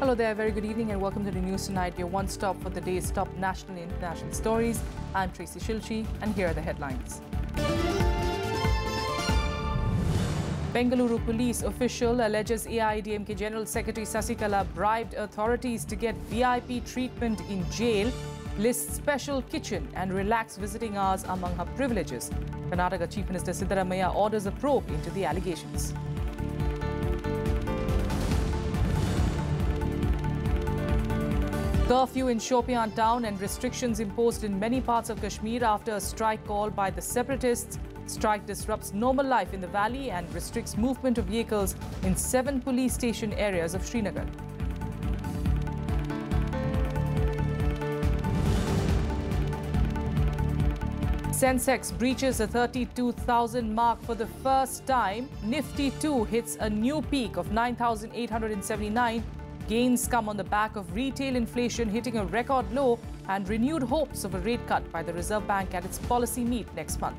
Hello there, very good evening and welcome to the news tonight, your one stop for the day's top national and international stories. I'm Tracy Shilchi and here are the headlines. Bengaluru police official alleges AIADMK General Secretary Sasikala bribed authorities to get VIP treatment in jail, lists special kitchen and relaxed visiting hours among her privileges. Karnataka Chief Minister Siddaramaiah orders a probe into the allegations. Curfew in Shopian town and restrictions imposed in many parts of Kashmir after a strike called by the separatists. Strike disrupts normal life in the valley and restricts movement of vehicles in 7 police station areas of Srinagar. Sensex breaches the 32,000 mark for the first time. Nifty 2 hits a new peak of 9,879. Gains come on the back of retail inflation hitting a record low and renewed hopes of a rate cut by the Reserve Bank at its policy meet next month.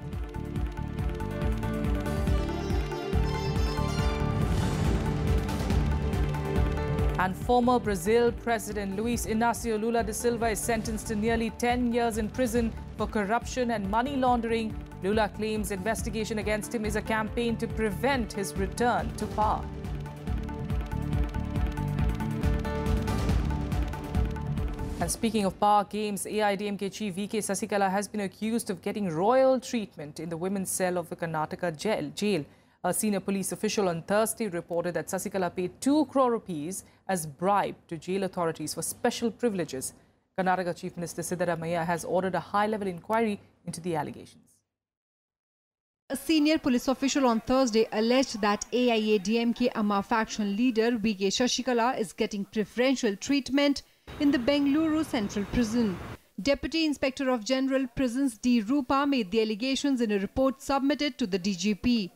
And former Brazil President Luiz Inácio Lula da Silva is sentenced to nearly 10 years in prison for corruption and money laundering. Lula claims investigation against him is a campaign to prevent his return to power. And speaking of power games, AIADMK chief VK Sasikala has been accused of getting royal treatment in the women's cell of the Karnataka jail. A senior police official on Thursday reported that Sasikala paid 2 crore rupees as bribe to jail authorities for special privileges. Karnataka Chief Minister Siddaramaiah has ordered a high-level inquiry into the allegations. A senior police official on Thursday alleged that AIADMK Amma faction leader VK Sasikala is getting preferential treatment in the Bengaluru Central Prison. Deputy Inspector of General Prisons D. Rupa made the allegations in a report submitted to the DGP.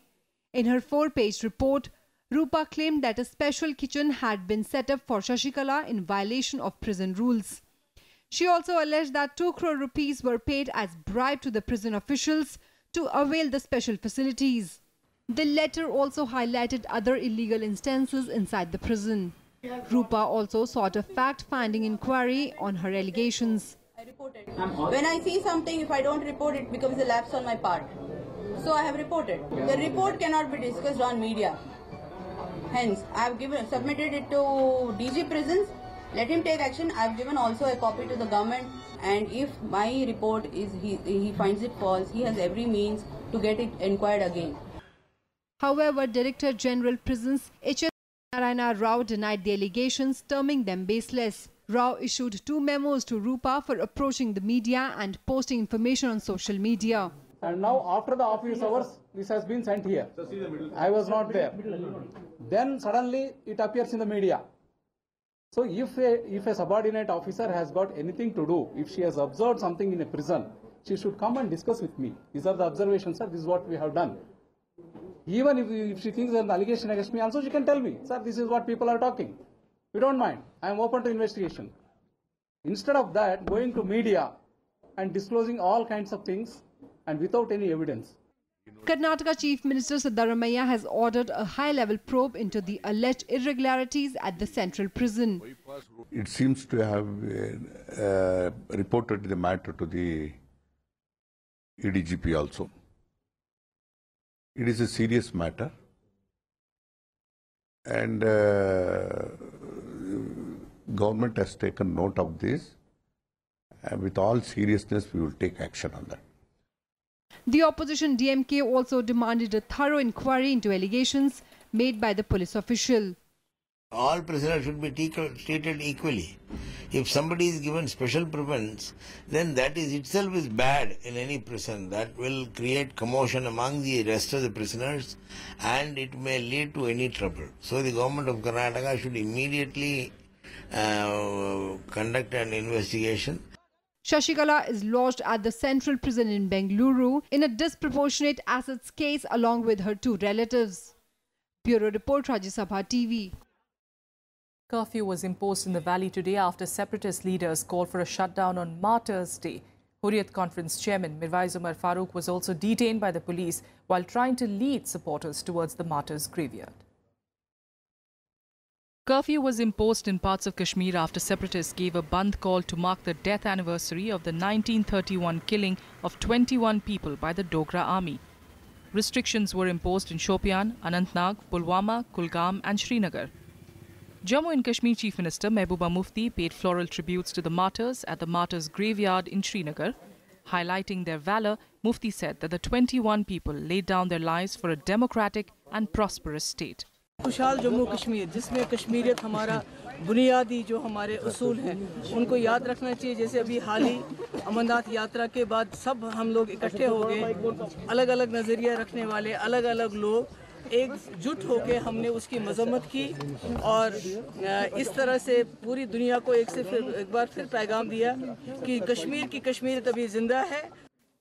In her 4-page report, Rupa claimed that a special kitchen had been set up for Sasikala in violation of prison rules. She also alleged that 2 crore rupees were paid as bribe to the prison officials to avail the special facilities. The letter also highlighted other illegal instances inside the prison. Rupa also sought a fact-finding inquiry on her allegations. When I see something, if I don't report, it becomes a lapse on my part. So I have reported. The report cannot be discussed on media. Hence, I have submitted it to DG Prisons. Let him take action. I have given also a copy to the government. And if my report is he finds it false, he has every means to get it inquired again. However, Director General Prisons H.S. Narayana Rao denied the allegations, terming them baseless. Rao issued 2 memos to Rupa for approaching the media and posting information on social media. And now after the office hours, this has been sent here. I was not there. Then suddenly it appears in the media. So if a subordinate officer has got anything to do, if she has observed something in a prison, she should come and discuss with me. These are the observations, sir. This is what we have done. Even if she thinks there's an allegation against me, also she can tell me, sir, this is what people are talking. We don't mind. I am open to investigation. Instead of that, going to media and disclosing all kinds of things and without any evidence. Karnataka Chief Minister Siddaramaiah has ordered a high-level probe into the alleged irregularities at the central prison. It seems to have reported the matter to the ADGP also. It is a serious matter and government has taken note of this. With all seriousness, we will take action on that. The opposition DMK also demanded a thorough inquiry into allegations made by the police official. All prisoners should be treated equally. If somebody is given special preference, then that is itself is bad in any prison. That will create commotion among the rest of the prisoners and it may lead to any trouble. So the government of Karnataka should immediately conduct an investigation. Sasikala is lodged at the central prison in Bengaluru in a disproportionate assets case along with her 2 relatives. Bureau Report, Rajya Sabha TV. Curfew was imposed in the valley today after separatist leaders called for a shutdown on Martyrs' Day. Hurriyat Conference Chairman Mirwais Umar Farooq was also detained by the police while trying to lead supporters towards the Martyrs' graveyard. Curfew was imposed in parts of Kashmir after separatists gave a Bandh call to mark the death anniversary of the 1931 killing of 21 people by the Dogra army. Restrictions were imposed in Shopian, Anantnag, Pulwama, Kulgam and Srinagar. Jammu and Kashmir Chief Minister Mehbooba Mufti paid floral tributes to the martyrs at the Martyrs' Graveyard in Srinagar. Highlighting their valour, Mufti said that the 21 people laid down their lives for a democratic and prosperous state. खुशहाल जम्मू कश्मीर जिसमें कश्मीरियत हमारा बुनियादी जो हमारे उसूल हैं उनको याद रखना चाहिए। जैसे अभी हाल ही अमरनाथ यात्रा के बाद सब हम लोग इकट्ठे हो गए, अलग अलग नज़रिया रखने वाले अलग अलग लोग एकजुट होकर हमने उसकी मजम्मत की और इस तरह से पूरी दुनिया को एक बार फिर पैगाम दिया कि कश्मीर की कश्मीरियत अभी जिंदा है।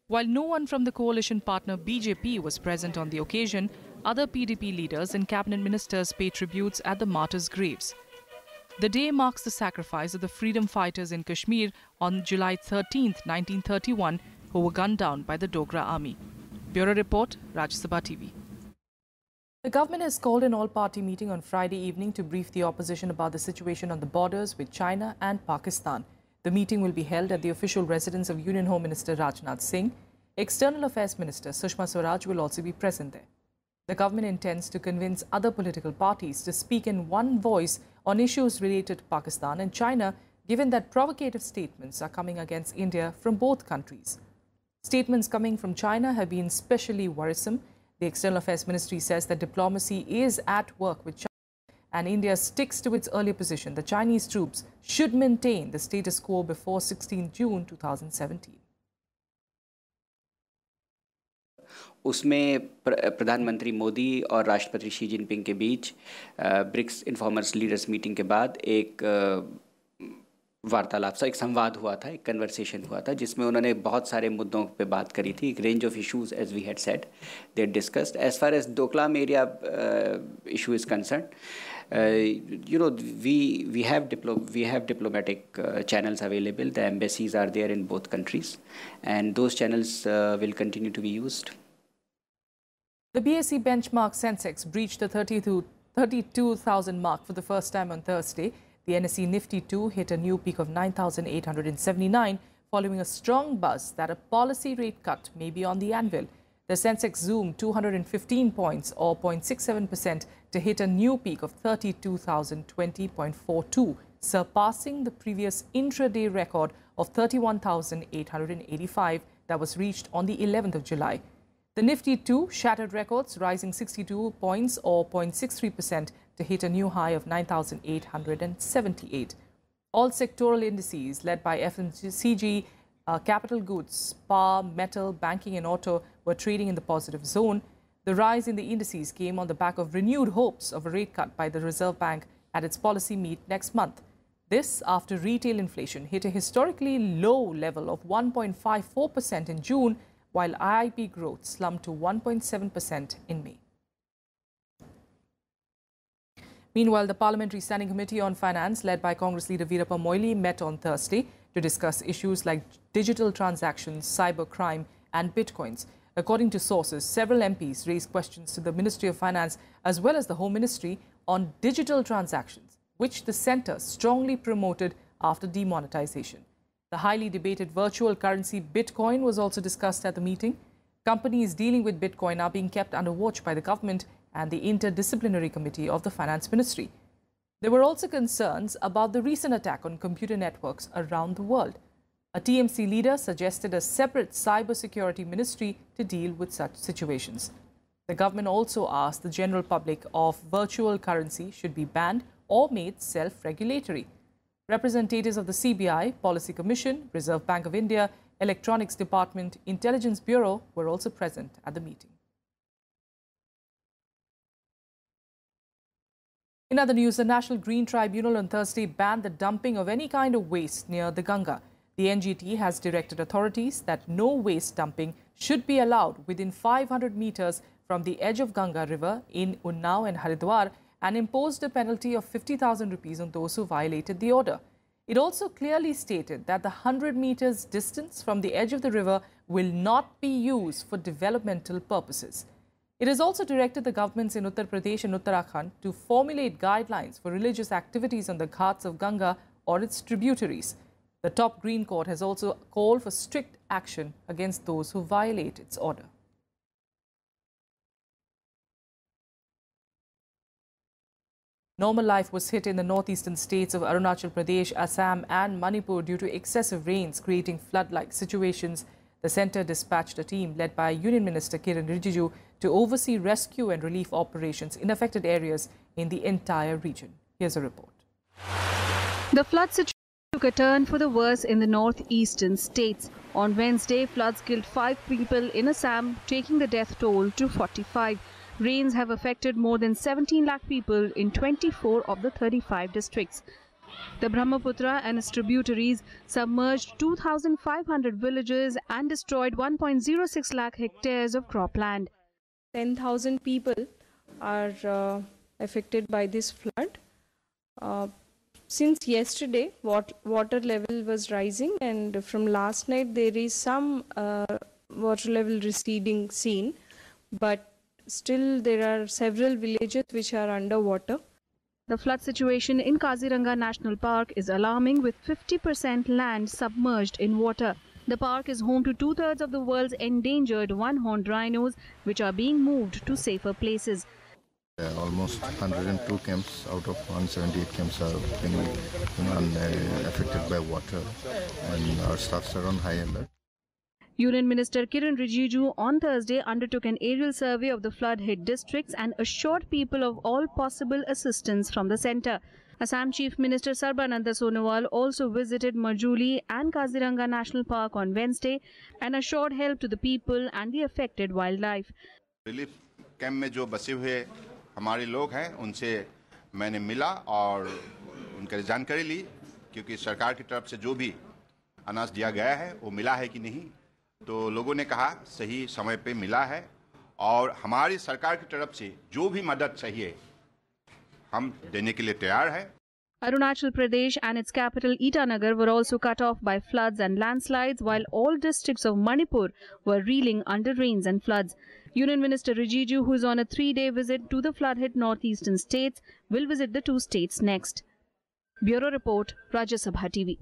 While no one from the coalition partner BJP was present on the occasion, other PDP leaders and cabinet ministers paid tributes at the martyrs' graves. The day marks the sacrifice of the freedom fighters in Kashmir on July 13, 1931, who were gunned down by the Dogra army. Bureau Report, Rajya Sabha TV. The government has called an all-party meeting on Friday evening to brief the opposition about the situation on the borders with China and Pakistan. The meeting will be held at the official residence of Union Home Minister Rajnath Singh. External Affairs Minister Sushma Swaraj will also be present there. The government intends to convince other political parties to speak in one voice on issues related to Pakistan and China, given that provocative statements are coming against India from both countries. Statements coming from China have been especially worrisome. The External Affairs Ministry says that diplomacy is at work with China, and India sticks to its earlier position that Chinese troops should maintain the status quo before 16 June 2017. उसमें प्रधानमंत्री मोदी और राष्ट्रपति Xi Jinping के बीच BRICS informers leaders meeting के बाद एक वार्तालाप सा एक संवाद हुआ था, एक कन्वर्सेशन हुआ था जिसमें उन्होंने बहुत सारे मुद्दों पे बात करी थी. एक range of issues as we had said they discussed. As far as Doklam area issue is concern, we have diplomatic channels available. The embassies are there in both countries, and those channels will continue to be used. The BSE benchmark Sensex breached the 32,000 mark for the first time on Thursday. The NSE Nifty 2 hit a new peak of 9,879 following a strong buzz that a policy rate cut may be on the anvil. The Sensex zoomed 215 points or 0.67% to hit a new peak of 32,020.42, surpassing the previous intraday record of 31,885 that was reached on the 11th of July. The Nifty 2 shattered records, rising 62 points or 0.63% to hit a new high of 9,878. All sectoral indices led by FMCG, capital goods, power, metal, banking and auto were trading in the positive zone. The rise in the indices came on the back of renewed hopes of a rate cut by the Reserve Bank at its policy meet next month. This after retail inflation hit a historically low level of 1.54% in June, while IIP growth slumped to 1.7% in May. Meanwhile, the Parliamentary Standing Committee on Finance, led by Congress leader Veerappa Moily, met on Thursday to discuss issues like digital transactions, cybercrime and bitcoins. According to sources, several MPs raised questions to the Ministry of Finance as well as the Home Ministry on digital transactions, which the centre strongly promoted after demonetization. The highly debated virtual currency Bitcoin was also discussed at the meeting. Companies dealing with Bitcoin are being kept under watch by the government and the Interdisciplinary Committee of the Finance Ministry. There were also concerns about the recent attack on computer networks around the world. A TMC leader suggested a separate cybersecurity ministry to deal with such situations. The government also asked the general public if virtual currency should be banned or made self-regulatory. Representatives of the CBI, Policy Commission, Reserve Bank of India, Electronics Department, Intelligence Bureau were also present at the meeting. In other news, the National Green Tribunal on Thursday banned the dumping of any kind of waste near the Ganga. The NGT has directed authorities that no waste dumping should be allowed within 500 meters from the edge of Ganga River in Unnao and Haridwar and imposed a penalty of 50,000 rupees on those who violated the order. It also clearly stated that the 100 meters distance from the edge of the river will not be used for developmental purposes. It has also directed the governments in Uttar Pradesh and Uttarakhand to formulate guidelines for religious activities on the ghats of Ganga or its tributaries. The top Green Court has also called for strict action against those who violate its order. Normal life was hit in the northeastern states of Arunachal Pradesh, Assam and Manipur due to excessive rains, creating flood-like situations. The centre dispatched a team led by Union Minister Kiran Rijiju to oversee rescue and relief operations in affected areas in the entire region. Here's a report. The flood situation took a turn for the worse in the northeastern states. On Wednesday, floods killed 5 people in Assam, taking the death toll to 45. Rains have affected more than 17 lakh people in 24 of the 35 districts. The Brahmaputra and its tributaries submerged 2,500 villages and destroyed 1.06 lakh hectares of cropland. 10,000 people are affected by this flood. Since yesterday, water level was rising, and from last night there is some water level receding seen, but still there are several villages which are underwater. The flood situation in Kaziranga National Park is alarming, with 50% land submerged in water. The park is home to 2/3 of the world's endangered one-horned rhinos, which are being moved to safer places. Almost 102 camps out of 178 camps are being affected by water, and our staffs are on high alert. Union Minister Kiran Rijiju on Thursday undertook an aerial survey of the flood-hit districts and assured people of all possible assistance from the centre. Assam Chief Minister Sarbananda Sonowal also visited Majuli and Kaziranga National Park on Wednesday and assured help to the people and the affected wildlife. Relief camp में जो बसे हुए हमारे लोग हैं, उनसे मैंने मिला और उनकी जानकारी ली, क्योंकि सरकार की तरफ से जो भी अनाज दिया गया है वो मिला है कि नहीं, तो लोगों ने कहा सही समय पे मिला है, और हमारी सरकार की तरफ से जो भी मदद चाहिए हम देने के लिए तैयार हैं. Arunachal Pradesh and its capital Itanagar were also cut off by floods and landslides, while all districts of Manipur were reeling under rains and floods. Union Minister Rijiju, who is on a 3-day visit to the flood-hit northeastern states, will visit the 2 states next. Bureau Report, Rajya Sabha TV.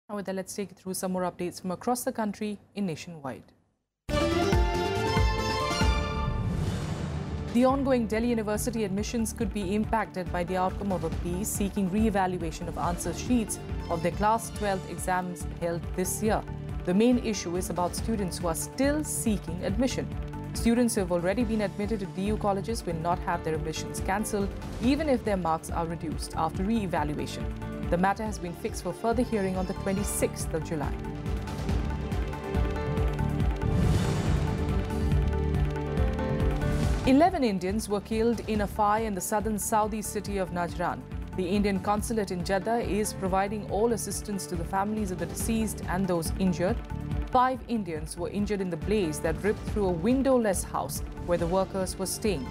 Now with that, let's take you through some more updates from across the country in Nationwide. The ongoing Delhi University admissions could be impacted by the outcome of a piece seeking re-evaluation of answer sheets of their Class 12 exams held this year. The main issue is about students who are still seeking admission. Students who have already been admitted to DU colleges will not have their admissions cancelled, even if their marks are reduced after re-evaluation. The matter has been fixed for further hearing on the 26th of July. Eleven Indians were killed in a fire in the southern Saudi city of Najran. The Indian consulate in Jeddah is providing all assistance to the families of the deceased and those injured. 5 Indians were injured in the blaze that ripped through a windowless house where the workers were staying.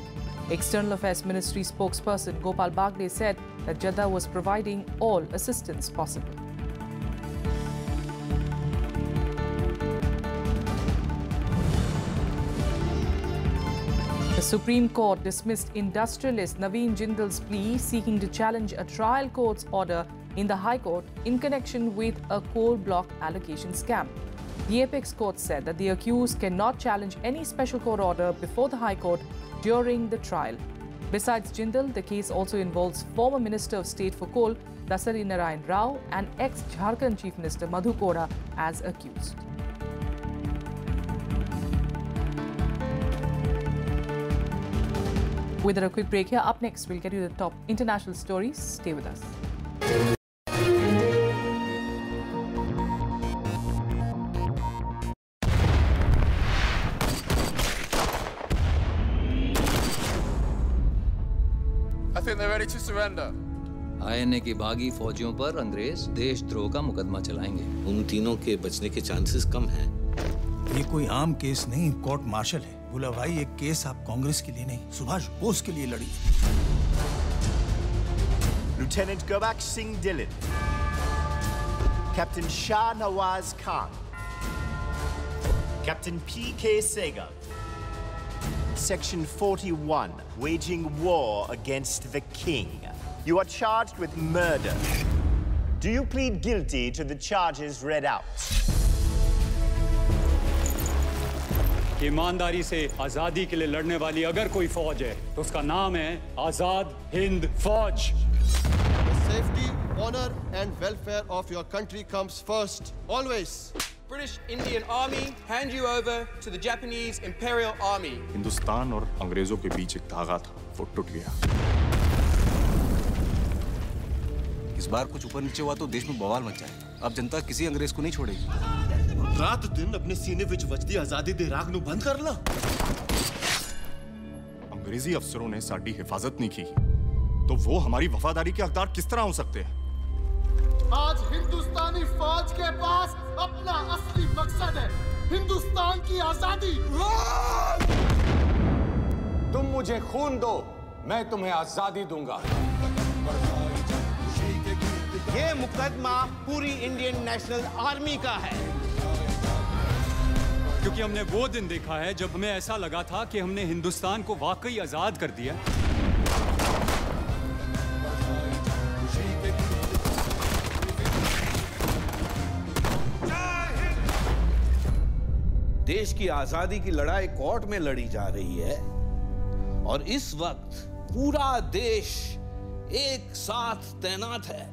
External Affairs Ministry spokesperson Gopal Bagde said that Jeddah was providing all assistance possible. The Supreme Court dismissed industrialist Naveen Jindal's plea seeking to challenge a trial court's order in the High Court in connection with a coal block allocation scam. The Apex Court said that the accused cannot challenge any special court order before the High Court during the trial. Besides Jindal, the case also involves former Minister of State for Coal Dasari Narayan Rao and ex-Jharkhand Chief Minister Madhu Kora as accused. With a quick break here, up next we'll get you the top international stories. Stay with us. I think they're ready to surrender. INA की बागी फौजियों पर अंग्रेज देशद्रोह का मुकदमा चलाएंगे। उन तीनों के बचने के चांसेस कम हैं। ये कोई आम केस नहीं, कोर्ट मार्शल है। बोला भाई, एक केस आप कांग्रेस के लिए नहीं, सुभाष बोस के लिए लड़ी। Lieutenant Gobak Singh Dhillon, Captain Shah Nawaz Khan, Captain P.K. Sehgal, Section 41, waging war against the king. You are charged with murder. Do you plead guilty to the charges read out? ईमानदारी से आजादी के लिए लड़ने वाली अगर कोई फौज है तो उसका नाम है आजाद हिंद फौज. The safety, honor and welfare of your country comes first, always. British Indian Army hand you over to the Japanese Imperial Army. Hindustan और अंग्रेजों के बीच एक धागा था, वो टूट गया. इस बार कुछ ऊपर नीचे हुआ तो देश में बवाल मच जाएगा. अब जनता किसी अंग्रेज को नहीं छोड़ेगी. रात दिन अपने सीने विच वजदी आजादी दे राग नु बंद कर ला. अंग्रेजी अफसरों ने साडी हिफाजत नहीं की तो वो हमारी वफादारी के हकदार किस तरह हो सकते हैं? आज हिंदुस्तानी फौज के पास अपना असली मकसद है, हिंदुस्तान की आजादी. तुम मुझे खून दो, मैं तुम्हें आजादी दूंगा. ये मुकदमा पूरी इंडियन नेशनल आर्मी का है. क्योंकि हमने वो दिन देखा है जब हमें ऐसा लगा था कि हमने हिंदुस्तान को वाकई आजाद कर दिया. देश की आजादी की लड़ाई कोर्ट में लड़ी जा रही है और इस वक्त पूरा देश एक साथ तैनात है.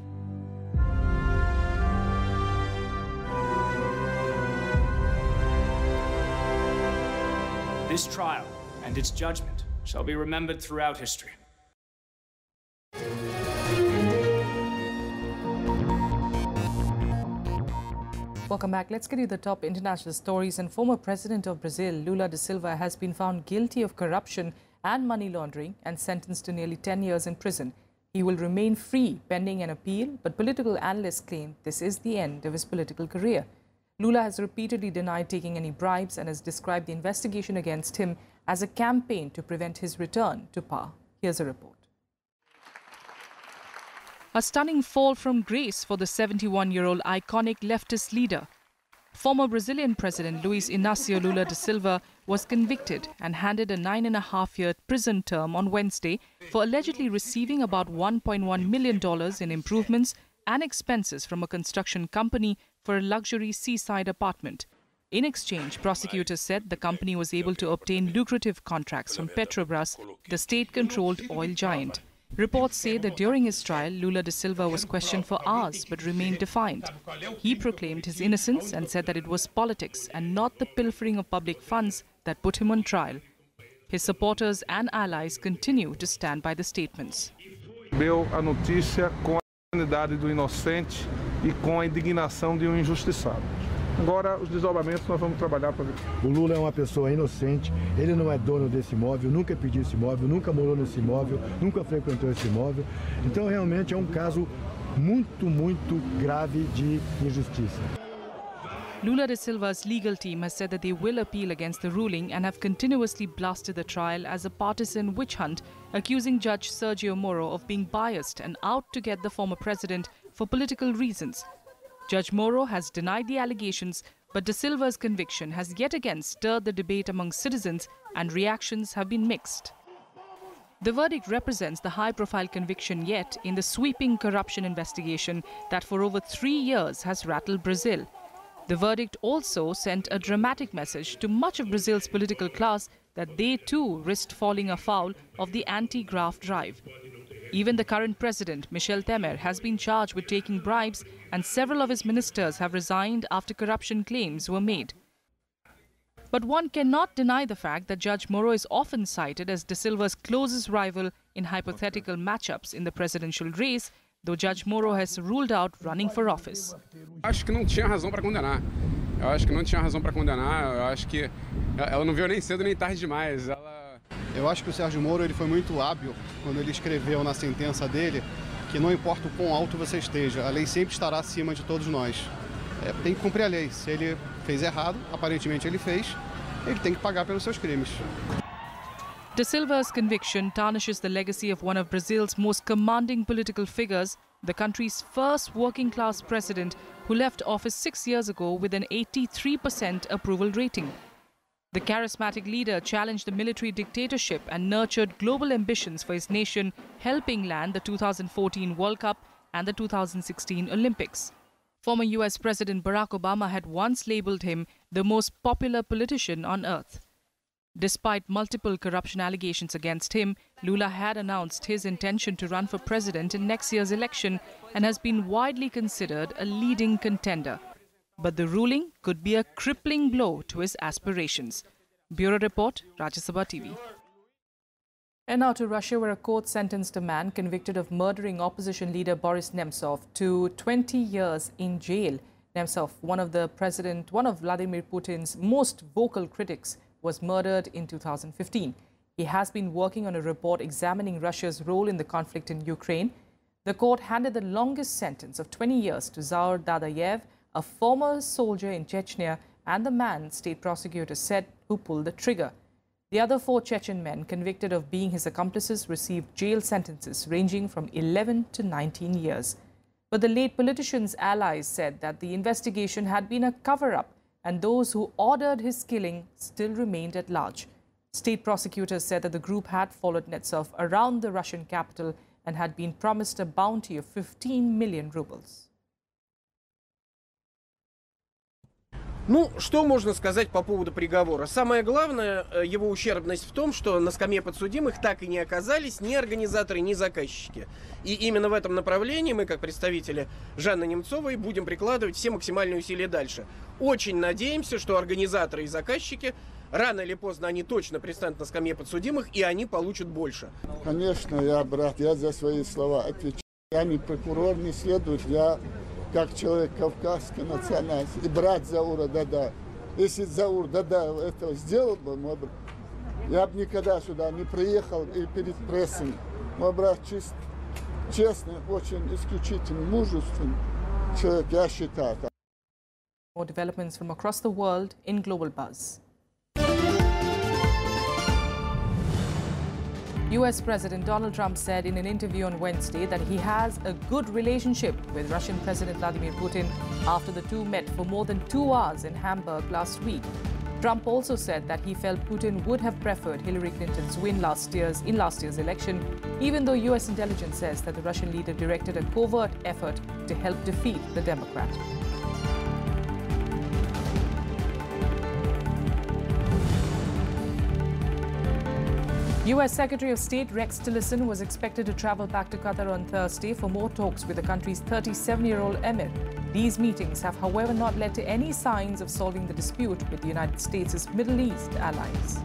This trial and its judgment shall be remembered throughout history. Welcome back. Let's get you the top international stories. And former president of Brazil, Lula da Silva, has been found guilty of corruption and money laundering and sentenced to nearly 10 years in prison. He will remain free pending an appeal, but political analysts claim this is the end of his political career. Lula has repeatedly denied taking any bribes and has described the investigation against him as a campaign to prevent his return to power. Here's a report. A stunning fall from grace for the 71-year-old iconic leftist leader. Former Brazilian President Luiz Inácio Lula da Silva was convicted and handed a 9.5-year prison term on Wednesday for allegedly receiving about $1.1 million in improvements and expenses from a construction company for a luxury seaside apartment. In exchange, prosecutors said the company was able to obtain lucrative contracts from Petrobras, the state-controlled oil giant. Reports say that during his trial, Lula da Silva was questioned for hours but remained defiant. He proclaimed his innocence and said that it was politics and not the pilfering of public funds that put him on trial. His supporters and allies continue to stand by the statements. Deu a notícia com a dignidade do inocente e com a indignação de injustiçado. Agora, os desdobramentos nós vamos trabalhar para ver. O Lula é uma pessoa inocente, ele não é dono desse imóvel, nunca pediu esse imóvel, nunca morou nesse imóvel, nunca frequentou esse imóvel. Então, realmente é um caso muito grave de injustiça. Lula da Silva's legal team has said that they will appeal against the ruling and have continuously blasted the trial as a partisan witch hunt, accusing Judge Sergio Moro of being biased and out to get the former president for political reasons. Judge Moro has denied the allegations, but da Silva's conviction has yet again stirred the debate among citizens and reactions have been mixed. The verdict represents the high-profile conviction yet in the sweeping corruption investigation that for over 3 years has rattled Brazil. The verdict also sent a dramatic message to much of Brazil's political class that they too risked falling afoul of the anti-graft drive. Even the current president, Michel Temer, has been charged with taking bribes and several of his ministers have resigned after corruption claims were made. But one cannot deny the fact that Judge Moro is often cited as da Silva's closest rival in hypothetical matchups in the presidential race, though Judge Moro has ruled out running for office. Acho que não tinha razão para condenar. Eu acho que não tinha razão para condenar. Eu acho que ela não veio nem cedo nem tarde demais. Eu acho que o Sérgio Moro ele foi muito hábil quando ele escreveu na sentença dele que não importa o quão alto você esteja, a lei sempre estará acima de todos nós. Tem que cumprir a lei. Se ele fez errado, aparentemente ele fez, ele tem que pagar pelos seus crimes. Da Silva's conviction tarnishes the legacy of one of Brazil's most commanding political figures, the country's first working-class president who left office 6 years ago with an 83% approval rating. The charismatic leader challenged the military dictatorship and nurtured global ambitions for his nation, helping land the 2014 World Cup and the 2016 Olympics. Former US President Barack Obama had once labeled him the most popular politician on earth. Despite multiple corruption allegations against him, Lula had announced his intention to run for president in next year's election and has been widely considered a leading contender. But the ruling could be a crippling blow to his aspirations. Bureau Report, Rajya Sabha TV. And now to Russia, where a court sentenced a man convicted of murdering opposition leader Boris Nemtsov to 20 years in jail. Nemtsov, one of Vladimir Putin's most vocal critics, was murdered in 2015. He has been working on a report examining Russia's role in the conflict in Ukraine. The court handed the longest sentence of 20 years to Zaur Dadayev, a former soldier in Chechnya, and the man state prosecutors said who pulled the trigger. The other 4 Chechen men convicted of being his accomplices received jail sentences ranging from 11 to 19 years. But the late politician's allies said that the investigation had been a cover-up and those who ordered his killing still remained at large. State prosecutors said that the group had followed Nemtsov around the Russian capital and had been promised a bounty of 15 million rubles. Ну, что можно сказать по поводу приговора? Самое главное, его ущербность в том, что на скамье подсудимых так и не оказались ни организаторы, ни заказчики. И именно в этом направлении мы, как представители Жанны Немцовой, будем прикладывать все максимальные усилия дальше. Очень надеемся, что организаторы и заказчики, рано или поздно, они точно предстанут на скамье подсудимых, и они получат больше. Конечно, я за свои слова отвечаю. Я не прокурор, не следователь, я как человек кавказской национальности, и брат Заура Дада. Если Заур Дада этого сделал бы, мой брат, я бы никогда сюда не приехал и перед прессой. Мой брат честный, очень исключительно мужественный человек, я считаю. More developments from across the world in Global Buzz. US President Donald Trump said in an interview on Wednesday that he has a good relationship with Russian President Vladimir Putin after the two met for more than 2 hours in Hamburg last week. Trump also said that he felt Putin would have preferred Hillary Clinton's win in last year's election, even though US intelligence says that the Russian leader directed a covert effort to help defeat the Democrat. US Secretary of State Rex Tillerson was expected to travel back to Qatar on Thursday for more talks with the country's 37-year-old emir. These meetings have, however, not led to any signs of solving the dispute with the United States' Middle East allies.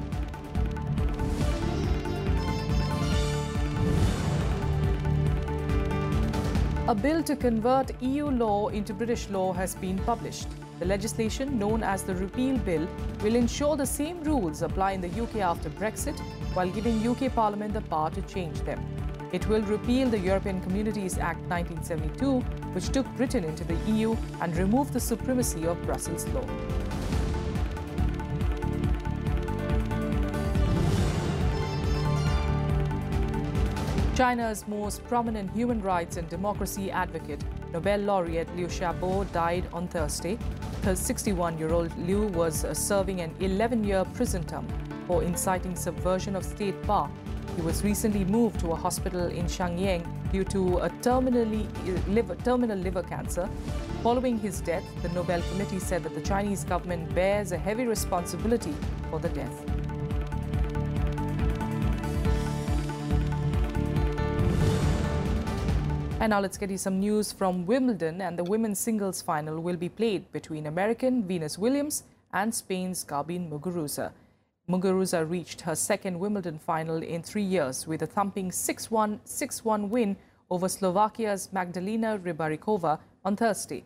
A bill to convert EU law into British law has been published. The legislation, known as the Repeal Bill, will ensure the same rules apply in the UK after Brexit, while giving UK Parliament the power to change them. It will repeal the European Communities Act 1972, which took Britain into the EU, and remove the supremacy of Brussels law. China's most prominent human rights and democracy advocate, Nobel laureate Liu Xiaobo, died on Thursday. The 61-year-old Liu was serving an 11-year prison term for inciting subversion of state power. He was recently moved to a hospital in Shenyang due to a terminal liver cancer. Following his death, the Nobel Committee said that the Chinese government bears a heavy responsibility for the death. And now let's get you some news from Wimbledon, and the women's singles final will be played between American Venus Williams and Spain's Garbine Muguruza. Muguruza reached her second Wimbledon final in 3 years with a thumping 6-1, 6-1 win over Slovakia's Magdalena Rybarikova on Thursday.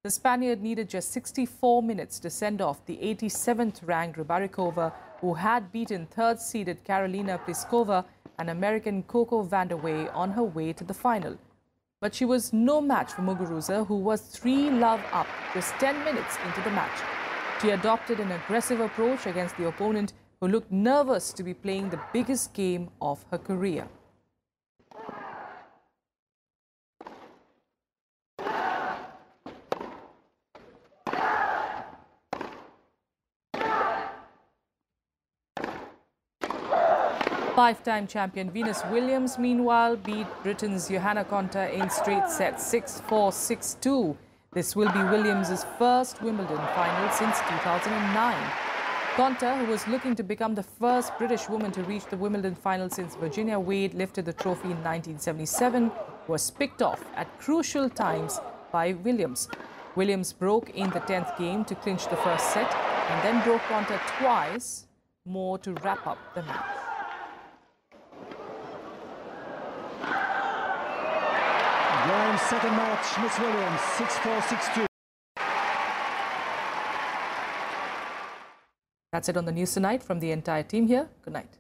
The Spaniard needed just 64 minutes to send off the 87th-ranked Rybarikova, who had beaten third-seeded Karolina Pliskova and American Coco Vandeweghe on her way to the final. But she was no match for Muguruza, who was 3-love up just 10 minutes into the match. She adopted an aggressive approach against the opponent, who looked nervous to be playing the biggest game of her career. Five-time champion Venus Williams, meanwhile, beat Britain's Johanna Konta in straight sets 6-4, 6-2. This will be Williams' first Wimbledon final since 2009. Konta, who was looking to become the first British woman to reach the Wimbledon final since Virginia Wade lifted the trophy in 1977, was picked off at crucial times by Williams. Williams broke in the 10th game to clinch the first set and then broke Konta twice more to wrap up the match. Game's second match, Miss Williams, 6-4, 6-2. That's it on the news tonight from the entire team here. Good night.